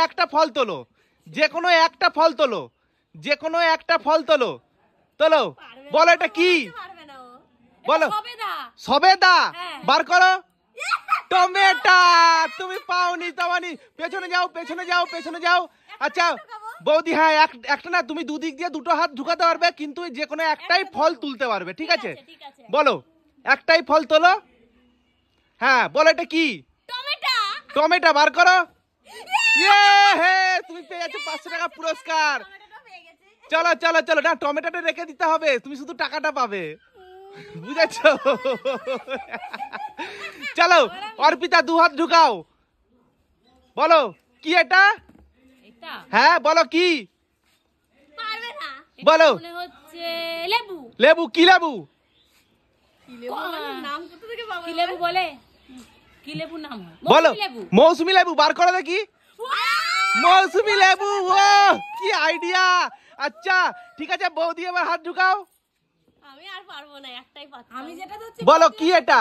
একটা ফল তোলো, যে কোনো একটা ফল তোলো, যে কোনো একটা ফল তোলো, তোলো। বলো এটা কি? বলো। সবেদা। বার করো। টমেটো। তুমি পাওনি তোমানি। পেছনে যাও, পেছনে যাও, পেছনে যাও। আচ্ছা বৌদি, হ্যাঁ একটা না, তুমি দুদিক দিয়ে দুটো হাত ঢুকাতে পারবে, কিন্তু যে কোনো একটাই ফল তুলতে পারবে, ঠিক আছে? বলো একটাই ফল তোলো। হ্যাঁ বলো এটা কি? টমেটো। বার করো। তুমি পেয়ে যাচ্ছ 500 টাকা পুরস্কার। চলো চলো চলো, না টমেটোটা রেখে দিতে হবে, তুমি শুধু টাকাটা পাবে, বুঝেছো? চলো অর্পিতা, 2 হাত ঢুকাও। বলো কি এটা? হ্যাঁ বলো কি? বলো। লেবু। লেবু? কি লেবু? কি লেবু বলে? কি লেবু নাম হয়? বলো। মৌসুমী লেবু। বার করো দেখি। মৌসুমী লেবু। ও কি আইডিয়া। আচ্ছা ঠিক আছে বৌদি, এবার হাত ঢুকাও। আমি আর পারবো না, একটাই পাচ্ছি। আমি যেটা হচ্ছে, বলো কি এটা?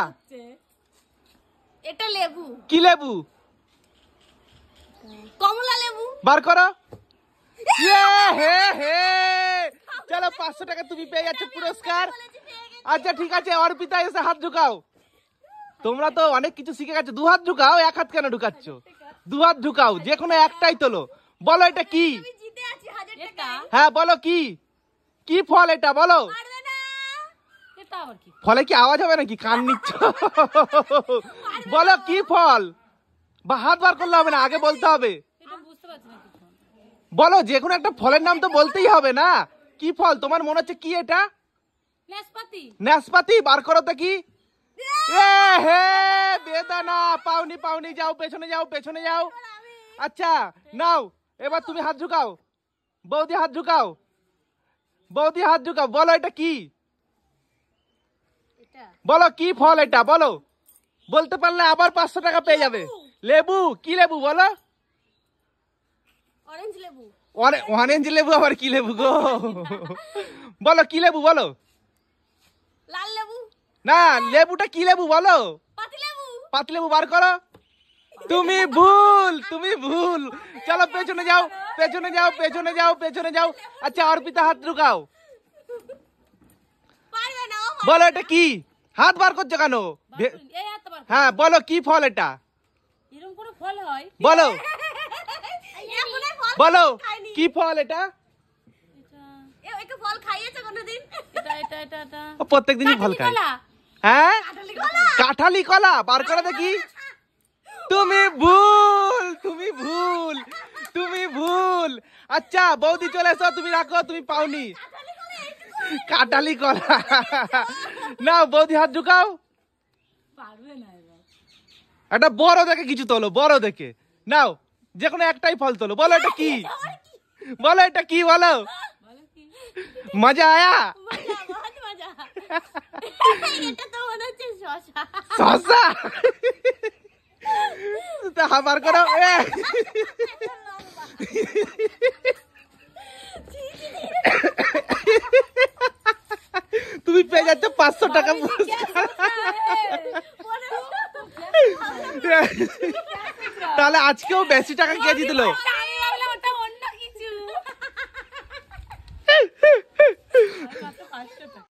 এটা লেবু। কি লেবু? কমলা লেবু। বার করো। চলো 500 টাকা তুমি পেয়ে যাচ্ছ পুরস্কার। আচ্ছা ঠিক আছে অর্পিতা, এসে হাত ঢুকাও। তোমরা তো অনেক কিছু শিখে গেছো। 2 হাত ঢুকাও, 1 হাত কেন ঢুকাচ্ছ? 2 হাত ঢুকাও, যে কোনো একটাই তোলো। বলো এটা কি? আমি জিতে আছি 1000 টাকা। হ্যাঁ বলো কি? কি ফল এটা? বলো। পারবে না। এটা আবার কি? ফলে কি আওয়াজ হবে নাকি? কান নিচ্ছ? বলো কি ফল? বা হাত বার করলে হবে না, আগে বলতে হবে। এটা বুঝতে পারছি না কিছু। বলো, যে কোনো একটা ফলের নাম তো বলতেই হবে না। কি ফল তোমার মনে হচ্ছে? কি এটা? নাশপাতি। নাশপাতি। বার করো তো কি? বেদানা। পাওনি পাওনি, যাও পেছনে যাও, পেছনে যাও। আচ্ছা নাও, এবার তুমি হাত ঢুকাও। বৌদি হাত ঢুকাও, বৌদি হাত ঢুকাও। বলো এটা কি? বলো কি ফল এটা? বলো। বলতে পারলে আবার 500 টাকা পেয়ে যাবে। লেবু। কি লেবু? বলো। অরেঞ্জ লেবু। অরেঞ্জ লেবু? আবার কি লেবু গো? বলো কি লেবু? বলো। লাল লেবু। না, লেবুটা কি লেবু? বলো। পাতি লেবু। পাতি লেবু। বার করো। তুমি ভুল, তুমি ভুল। চলো পেছনে যাও, পেছনে যাও, পেছনে যাও, পেছনে যাও। আচ্ছা অর্পিতা হাত ঢুকাও। পারবে না। বলো এটা কি? হাত বার করছো কেন? এই হাত বার। হ্যাঁ বলো কি ফল এটা? এরকম কোনো ফল হয়? বলো। এখনই ফল বলো খাইনি। কি ফল এটা? একটু ফল খাইয়েছে কোনদিন? এটা এটা এটা এটা ও প্রত্যেকদিনই ফল খায়। কলা। হ্যাঁ কাঁঠালি কলা। কাঁঠালি কলা। বার করো দেখি। তুমি ভুল, তুমি ভুল, তুমি ভুল। আচ্ছা বৌদি চলে এসো, তুমি রাখো, তুমি পাওনি। কাঁঠালি কলা। না বৌদি হাত ঢুকাও। পারবে না এবার। একটা বড় দেখে কিছু তোলো, বড় দেখে নাও, যে কোনো একটাই ফল তোলো। বলো এটা কি? বলো এটা কি? বলো। বলো কি? মজা আয়া? মজা, বহুত মজা। এটা তো মনে হচ্ছে শসা। শসা? তা হাবার করো। তুমি পেয়ে যাচ্ছ 500 টাকা পুরস্কার। তাহলে আজকেও বেশি টাকা কে জিতলো?